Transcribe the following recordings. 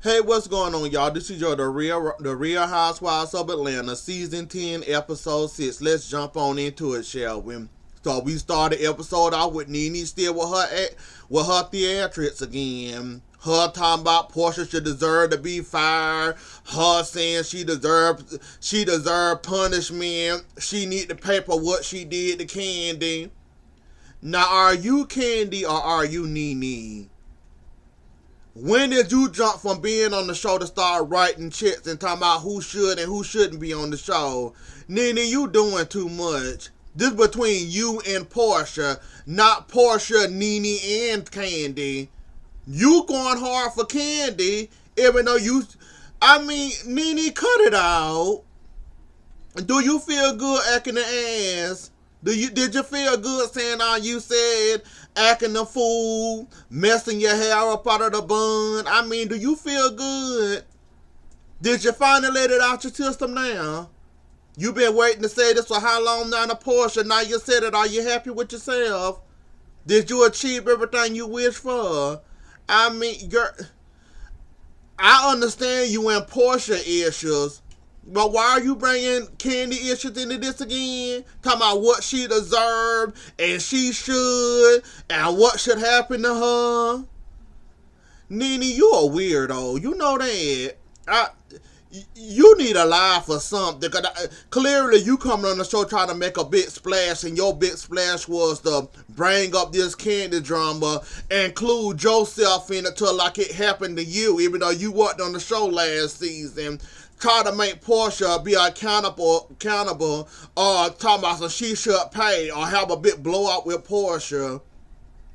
Hey, what's going on, y'all? This is the real Housewives of Atlanta, season 10, episode 6. Let's jump on into it, shall we? So we started episode out with Nene still with her theatrics again. Her talking about Portia should deserve to be fired. Her saying she deserved punishment. She need to pay for what she did to Candy. Now, are you Candy or are you Nene? When did you jump from being on the show to start writing checks and talking about who should and who shouldn't be on the show? Nene, you doing too much. This between you and Portia, not Portia, Nene, and Candy. You going hard for Candy, even though Nene, cut it out. Do you feel good acting the ass? Did you feel good saying all you said, acting the fool, messing your hair up out of the bun? Do you feel good? Did you finally let it out your system now? You been waiting to say this for how long now to Portia? Now you said it. Are you happy with yourself? Did you achieve everything you wished for? Girl, I understand you and Portia issues. But why are you bringing Candy issues into this again? Talking about what she deserved and she should and what should happen to her. Nene, you a weirdo. You know that. You need a lie for something. Clearly, you coming on the show trying to make a big splash, and your big splash was to bring up this Candy drama, include yourself in it till like it happened to you, even though you wasn't on the show last season. Try to make Portia be accountable, or talking about so she should pay, or have a big blowout with Portia.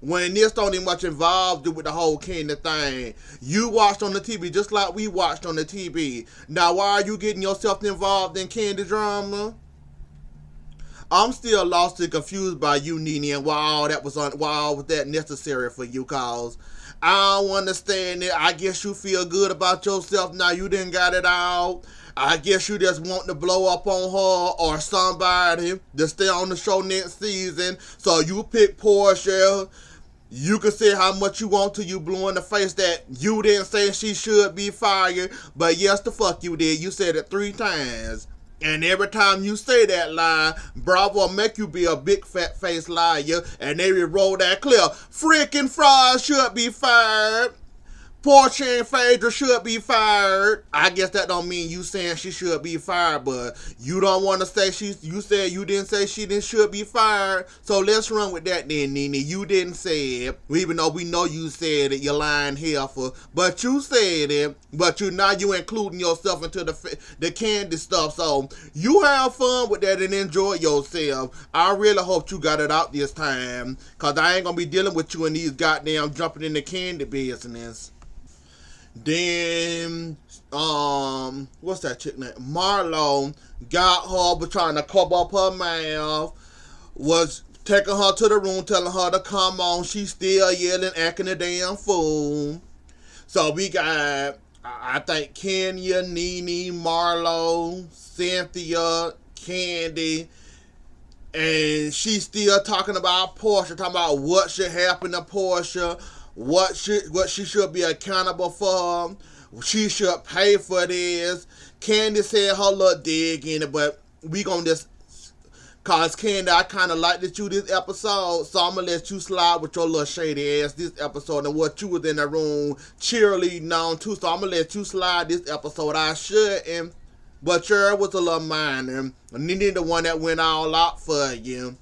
When this don't even much involved with the whole Candy thing. You watched on the TV just like we watched on the TV. Now why are you getting yourself involved in Candy drama? I'm still lost and confused by you, Nene, and why all was that necessary for you, cause I don't understand it. I guess you feel good about yourself now. You didn't got it out. I guess you just want to blow up on her or somebody to stay on the show next season. So you pick Portia. You can say how much you want to, you blue in the face that you didn't say she should be fired, but yes, the fuck you did. You said it 3 times. And every time you say that lie, Bravo make you be a big fat face liar, and they roll that clip. Freaking Frost should be fired. Portia and Phaedra should be fired. I guess that don't mean you saying she should be fired, but you don't want to say you said you didn't say she should be fired. So let's run with that then, Nene. You didn't say it. Even though we know you said it, you're lying heifer. But you said it. But you including yourself into the Candy stuff. So you have fun with that and enjoy yourself. I really hope you got it out this time, cause I ain't gonna be dealing with you in these goddamn jumping in the Candy business. Then, what's that chick name? Marlo got her, but trying to cover up her mouth, was taking her to the room, telling her to come on. She's still yelling, acting a damn fool. So we got, I think, Kenya, Nene, Marlo, Cynthia, Candy, and she's still talking about Portia, talking about what should happen to Portia. What she should be accountable for. She should pay for this. Candy said her little dig in it, but we gonna just, cause Candy, I kind of liked you this episode, so I'm gonna let you slide with your little shady ass this episode and what you was in the room cheerleading on too. So I'm gonna let you slide this episode. I shouldn't, but sure was a little minor. And then the one that went all out for you.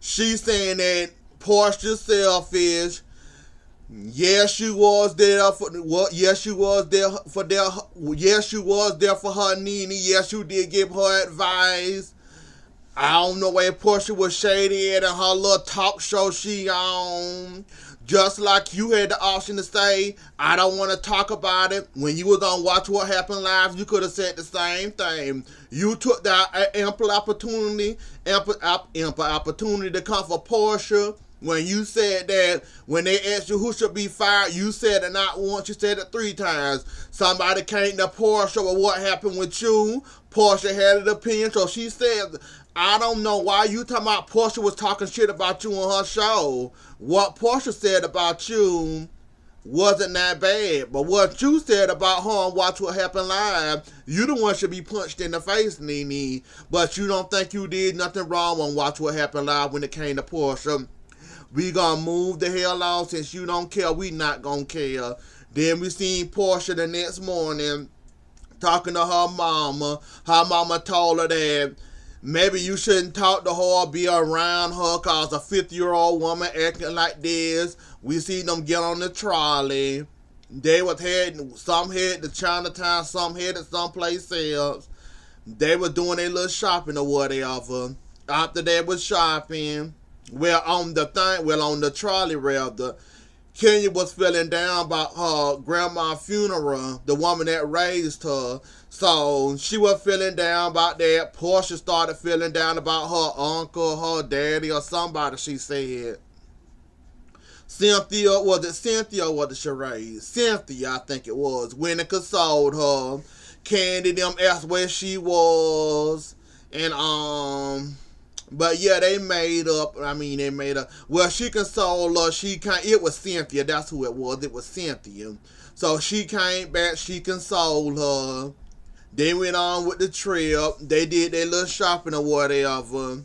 She's saying that Portia's selfish. Yes, you was there for what? Yes, you was there for their. Yes, you was there for her, Nene. Yes, you did give her advice. I don't know where Portia was shady at in her little talk show she on. Just like you had the option to say, I don't want to talk about it. When you was on Watch What Happened Live, you could have said the same thing. You took that ample opportunity to come for Portia. When you said that, when they asked you who should be fired, you said it not once, you said it 3 times. Somebody came to Portia with what happened with you. Portia had an opinion, so she said, I don't know why you talking about Portia was talking shit about you on her show. What Portia said about you wasn't that bad. But what you said about her and Watch What Happened Live, you the one should be punched in the face, Nene. But you don't think you did nothing wrong on Watch What Happened Live when it came to Portia. We gonna move the hell on. Since you don't care, we not gonna care. Then we seen Portia the next morning talking to her mama. Her mama told her that maybe you shouldn't talk to her or be around her cause a 50-year-old woman acting like this. We seen them get on the trolley. They was heading, some headed to Chinatown, some headed someplace else. They were doing their little shopping or whatever. After they was shopping, on the trolley rather, Kenya was feeling down about her grandma's funeral, the woman that raised her. So she was feeling down about that. Portia started feeling down about her uncle, her daddy, or somebody, she said. Cynthia, was it Cynthia or was it Sheree? Cynthia, I think it was. Went and consoled her. Candy them asked where she was. And but yeah, they made up. They made up. Well, she consoled her. It was Cynthia. That's who it was. It was Cynthia. So she came back. She consoled her. They went on with the trip. They did their little shopping or whatever.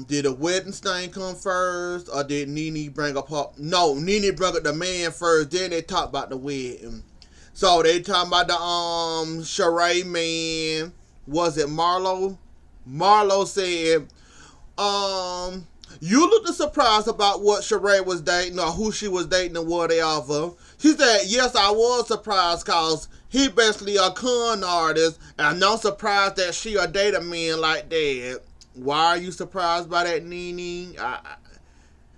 Did the wedding thing come first, or did Nene bring up her? No, Nene brought up the man first. Then they talked about the wedding. So they talking about the Sheree man. Was it Marlo? Marlo said, you looked surprised about what Sheree was dating or who she was dating or whatever. She said, yes, I was surprised because he basically a con artist, and I'm surprised that she a date a man like that. Why are you surprised by that, Nene?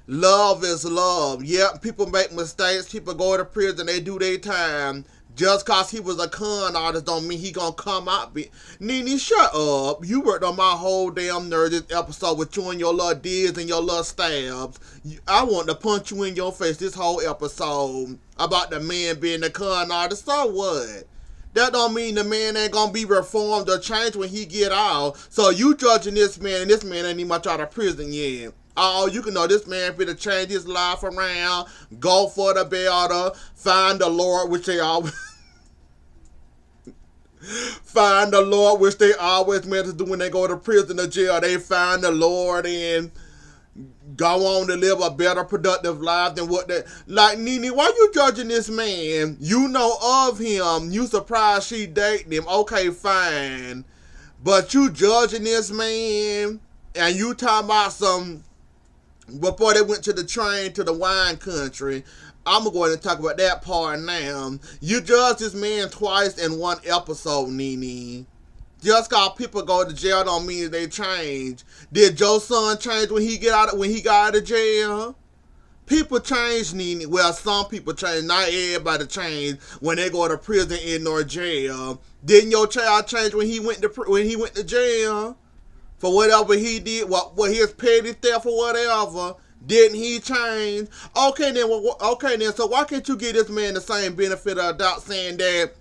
Love is love. Yep, people make mistakes. People go to prison. They do their time. Just cause he was a con artist don't mean he gonna come out. Nene, shut up. You worked on my whole damn nerve this episode with you and your little digs and your little stabs. I want to punch you in your face this whole episode about the man being a con artist. So what? That don't mean the man ain't gonna be reformed or changed when he get out. So you judging this man, and this man ain't even much out of prison yet. Oh, you can know this man finna change his life around, go for the better, find the Lord, which they always find the Lord, which they always meant to do when they go to prison or jail. They find the Lord and go on to live a better, productive life than what they... Like, Nene, why you judging this man? You know of him. You surprised she dating him. Okay, fine. But you judging this man, and you talking about some... Before they went to the train to the wine country, I'm going to go ahead and talk about that part now. You judged this man twice in one episode, Nene. Just cause people go to jail don't mean they change. Did Joe's son change when he got out of jail? People change, Nene. Well, some people change. Not everybody change when they go to prison and or jail. Didn't your child change when he went to jail? For whatever he did, what his petty theft or whatever, didn't he change? Okay then, so why can't you give this man the same benefit of the doubt, saying that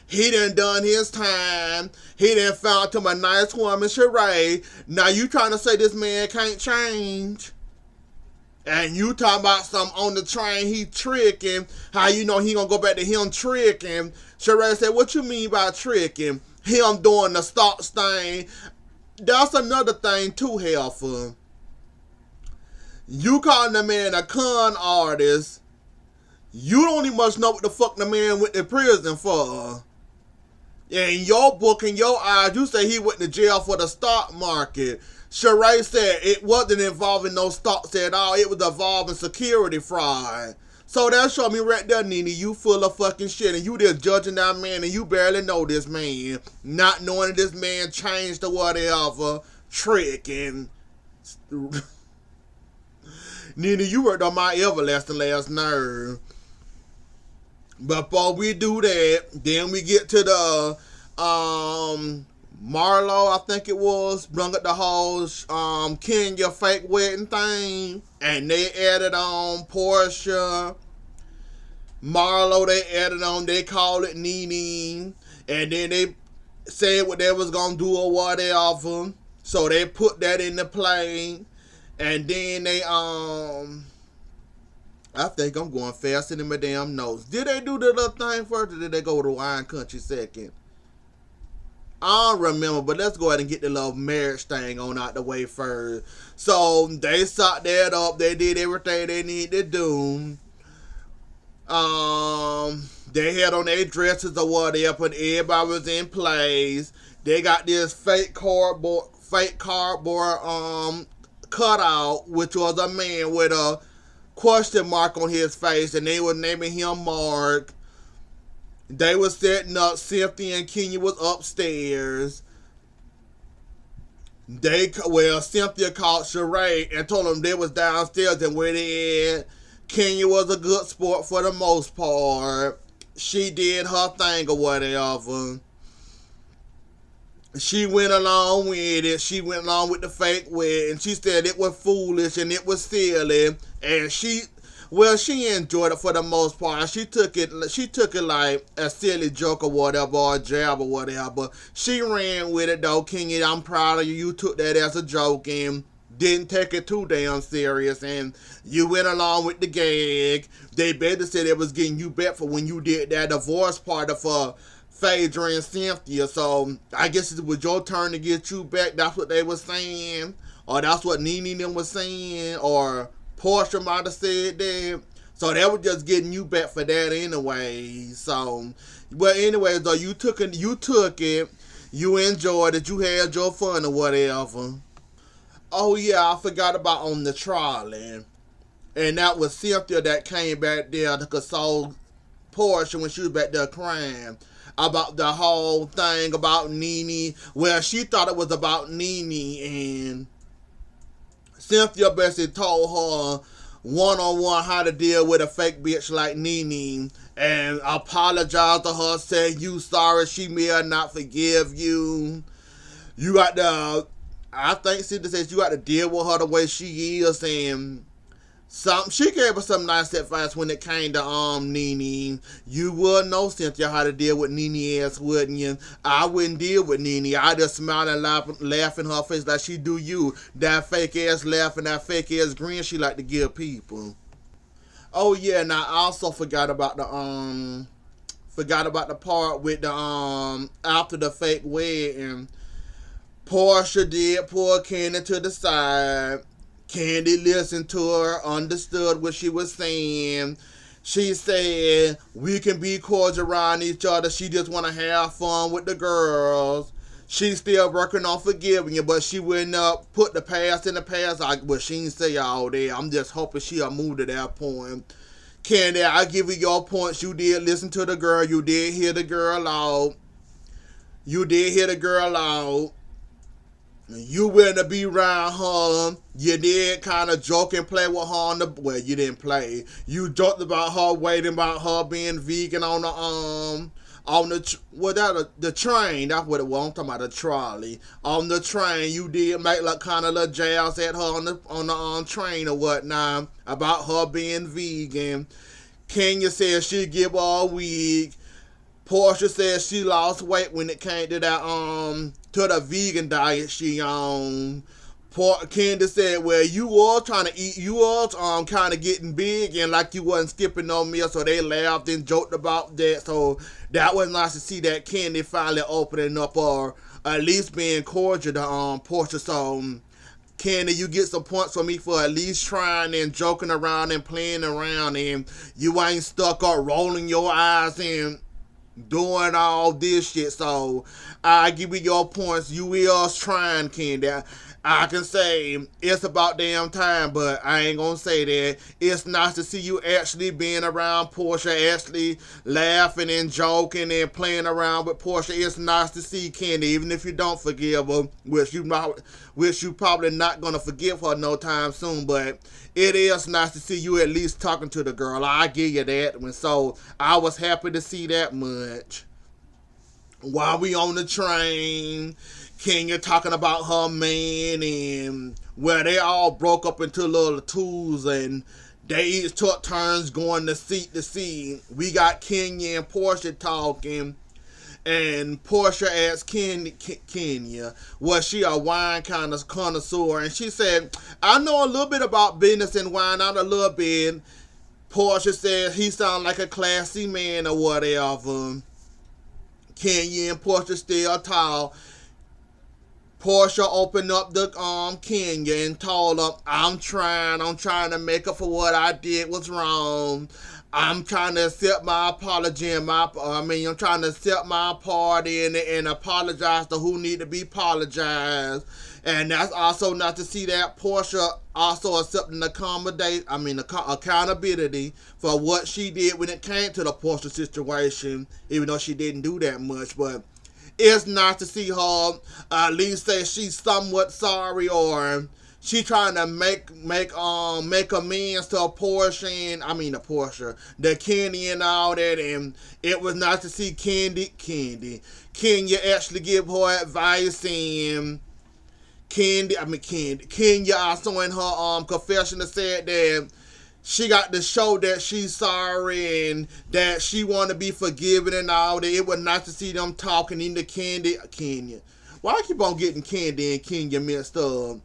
he done his time, he done found him a nice woman, Sheree. Now you trying to say this man can't change? And you talking about some on the train, he tricking, how you know he gonna go back to him tricking. Sheree said, what you mean by tricking? Him doing the stop thing. That's another thing too, Helfer. You calling the man a con artist. You don't even much know what the fuck the man went to prison for. In your book, in your eyes, you say he went to jail for the stock market. Sheree said it wasn't involving no stocks at all. It was involving security fraud. So that showed me right there, Nene, you full of fucking shit, and you just judging that man, and you barely know this man, not knowing that this man changed or whatever, tricking. Nene, you worked on my everlasting last nerve. Before we do that, then we get to the Marlo, I think it was, brung up the whole Kenya fake wedding thing, and they added on Portia. Marlo, they added on, they called it Nene, and then they said what they was gonna do or whatever, so they put that into play, and then they I think I'm going faster than my damn nose. Did they do the little thing first, or did they go to wine country second? I don't remember, but let's go ahead and get the little marriage thing on out the way first. So they set that up. They did everything they need to do. They had on their dresses or whatever, and everybody was in place. They got this fake cardboard cutout, which was a man with a question mark on his face, and they were naming him Mark. They was setting up. Cynthia and Kenya was upstairs. Cynthia called Sheree and told them they was downstairs and where they at. Kenya was a good sport for the most part. She did her thing or whatever. She went along with it. She went along with the fake wedding. She said it was foolish and it was silly. And she enjoyed it for the most part. She took it like a silly joke or whatever, or a jab or whatever. She ran with it though, Kenya. I'm proud of you. You took that as a joke and didn't take it too damn serious, and you went along with the gag. They better said it was getting you back for when you did that divorce party for Phaedra and Cynthia. So I guess it was your turn to get you back. That's what they were saying, or that's what Nene and them was saying, or Portia might have said that. So they were just getting you back for that anyway. So, but anyway, though, you took it, you enjoyed it, you had your fun or whatever. Oh yeah, I forgot about on the trolley. And that was Cynthia that came back there to console Portia when she was back there crying about the whole thing about Nene. Well, she thought it was about Nene, and Cynthia basically told her one-on-one how to deal with a fake bitch like Nene, and apologized to her, said you sorry, she may not forgive you. You got to, I think Cynthia says you got to deal with her the way she is, and she gave us some nice advice when it came to Nene. You would know, Cynthia, how to deal with Nene ass, wouldn't you? I wouldn't deal with Nene. I just smile and laugh in her face like she do you. That fake ass laugh and that fake ass grin she like to give people. Oh yeah, and I also forgot about the part with the after the fake wedding. Portia did pull Candy to the side. Candy listened to her, understood what she was saying. She said, we can be cordial around each other. She just want to have fun with the girls. She's still working on forgiving you, but she wouldn't put the past in the past. Well, she didn't say all that. I'm just hoping she'll move to that point. Candy, I give you your points. You did listen to the girl. You did hear the girl out. You wouldn't be around her. You did kind of joke and play with her you didn't play. You joked about her waiting about her being vegan on the train. That's what it was. I'm talking about the trolley. On the train, you did make like kind of little jabs at her on the train or whatnot about her being vegan. Kenya said she'd give her a week. Portia said she lost weight when it came to that to the vegan diet she on. Candace said, well, you all trying to eat, you all kind of getting big and like you wasn't skipping no meal, so they laughed and joked about that. So that was nice to see that Candy finally opening up or at least being cordial to Portia. So Candy, you get some points for me for at least trying and joking around and playing around, and you ain't stuck up rolling your eyes and doing all this shit. So I give you your points. You was trying, Candy. I can say it's about damn time, but I ain't gonna say that. It's nice to see you actually being around Portia, actually laughing and joking and playing around with Portia. It's nice to see, Candy, even if you don't forgive her, which you probably not gonna forgive her no time soon, but it is nice to see you at least talking to the girl. I give you that. And so I was happy to see that much. While we on the train, Kenya talking about her man, and where they all broke up into little twos and they each took turns going to seat to seat. We got Kenya and Portia talking, and Portia asked Kenya, was she a wine kind of connoisseur? And she said, I know a little bit about business and wine, not a little bit. Portia says he sounds like a classy man or whatever. Kenya and Portia still tall. Portia opened up the Kenya and told her, I'm trying to make up for what I did was wrong. I'm trying to accept my apology and I'm trying to accept my party and apologize to who need to be apologized. And that's also not to see that Portia also accepting accountability for what she did when it came to the Portia situation, even though she didn't do that much. But it's not to see her at least say she's somewhat sorry, or she trying to make amends to Portia, the Kenny and all that. And it was not to see Kenya actually give her advice. And Kenya also in her confession said that she got to show that she's sorry and that she want to be forgiven and all that. It was nice to see them talking into Kenya. Why I keep on getting Candy and Kenya mixed up?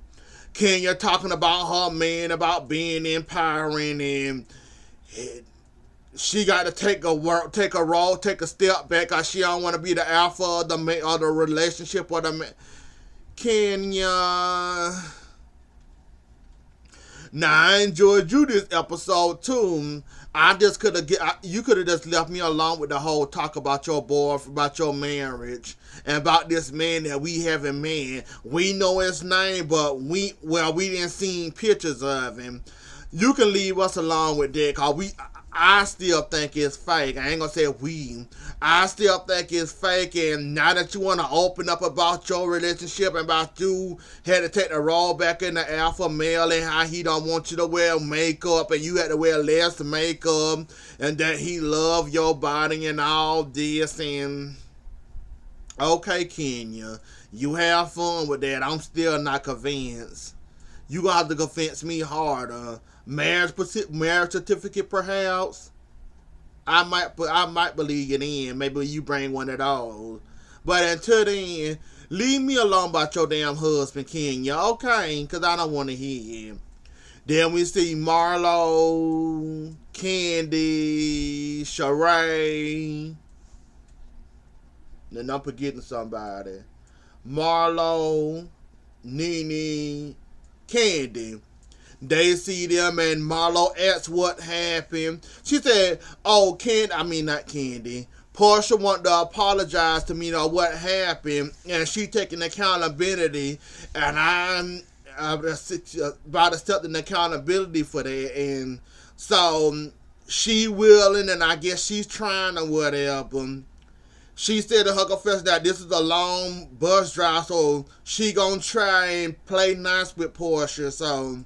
Kenya talking about her man, about being empowering, and she got to take a step back because she don't want to be the alpha of the relationship or the man. Kenya. Now, I enjoyed you this episode too. You could have just left me alone with the whole talk about your about your marriage, and about this man that we haven't met. We know his name, but we didn't see pictures of him. You can leave us alone with that, cause I still think it's fake. I ain't gonna say we. I still think it's fake, and now that you want to open up about your relationship and about you had to take the role back in the alpha male and how he don't want you to wear makeup and you had to wear less makeup and that he love your body and all this, and okay, Kenya, you have fun with that. I'm still not convinced. You gonna have to convince me harder. Marriage certificate, perhaps. I might believe it in. Maybe you bring one of those. But until then, leave me alone about your damn husband, Kenya. Okay, because I don't want to hear him. Then we see Marlo, Candy, Sheree. Then I'm forgetting somebody. Marlo, Nene, Candy. They see them and Marlo asks what happened. She said, oh, not Candy. Portia wanted to apologize to me, what happened, and she taking accountability, and I'm about accepting accountability for that. And so she willing, and I guess she's trying or whatever. She said in her confession that this is a long bus drive, so she gonna try and play nice with Portia. So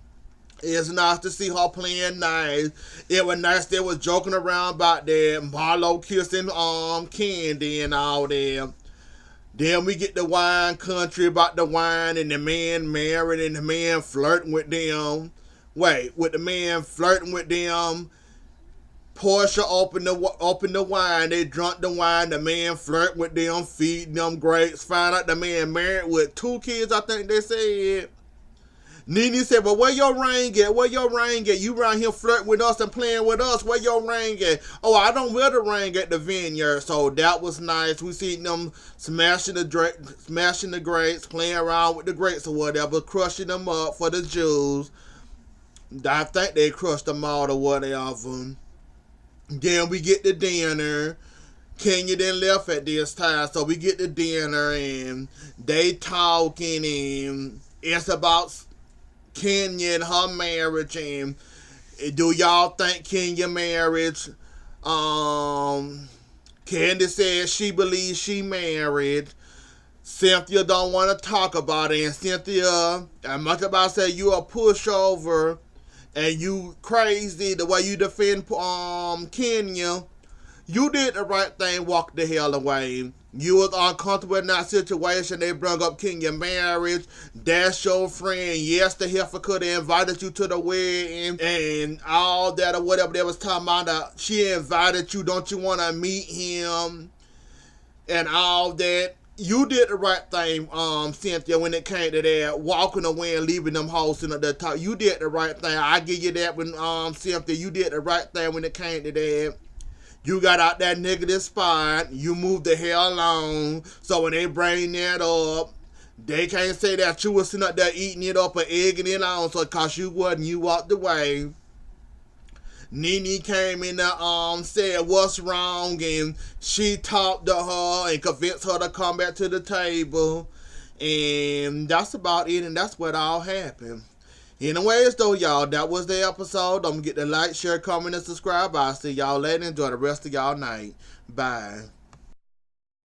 it's nice to see her playing nice. It was nice they was joking around about that. Marlo kissing Candy and all that. Then we get the wine country about the wine and the man married and the man flirting with them. With the man flirting with them, Portia opened the wine. They drunk the wine. The man flirt with them, feeding them grapes. Find out the man married with 2 kids, I think they said. Nene said, well, where your ring at? Where your ring at? You around here flirting with us and playing with us. Where your ring at? Oh, I don't wear the ring at the Vineyard. So that was nice. We seen them smashing the grapes, playing around with the grapes or whatever, crushing them up for the Jews. I think they crushed them all or whatever. Then we get to dinner. Kenya then left at this time. So we get to dinner and they talking, and it's about Kenya and her marriage. And do y'all think Kenya marriage? Candy says she believes she married. Cynthia don't want to talk about it. And Cynthia, as much about say you a pushover and you crazy the way you defend Kenya, you did the right thing, walk the hell away. You was uncomfortable in that situation. They brought up Kenya marriage. That's your friend. Yes, the heifer could have invited you to the wedding and all that or whatever they was talking about. She invited you. Don't you want to meet him? And all that. you did the right thing, Cynthia, when it came to that, walking away and leaving them hoes in the top. You did the right thing. I give you that when, Cynthia, you did the right thing when it came to that. You got out that negative spot. You moved the hell along. So when they bring that up, they can't say that you was sitting up there eating it up or egging it on. So cause you wasn't, you walked away. Nene came in there, said what's wrong, and she talked to her and convinced her to come back to the table. And that's about it, and that's what all happened. Anyways, though, y'all, that was the episode. Don't forget to like, share, comment, and subscribe. I'll see y'all later. Enjoy the rest of y'all night. Bye.